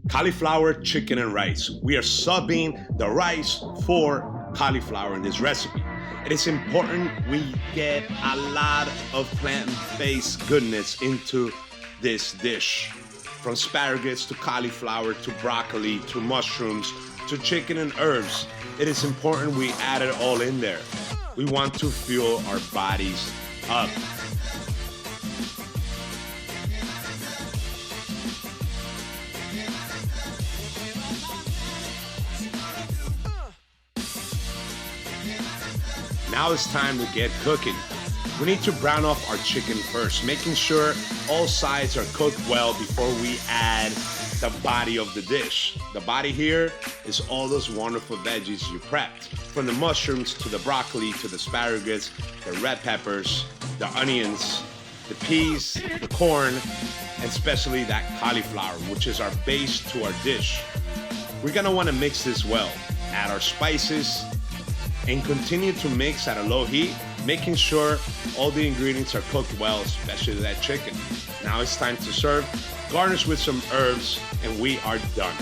Cauliflower chicken and rice. We are subbing the rice for cauliflower in this recipe. It is important we get a lot of plant-based goodness into this dish. From asparagus to cauliflower to broccoli to mushrooms to chicken and herbs. It is important we add it all in there. We want to fuel our bodies up. Now it's time to get cooking. We need to brown off our chicken first, making sure all sides are cooked well before we add the body of the dish. The body here is all those wonderful veggies you prepped, from the mushrooms to the broccoli to the asparagus, the red peppers, the onions, the peas, the corn, and especially that cauliflower, which is our base to our dish. We're gonna wanna mix this well, add our spices, and continue to mix at a low heat, making sure all the ingredients are cooked well, especially that chicken. Now it's time to serve, garnish with some herbs, and we are done.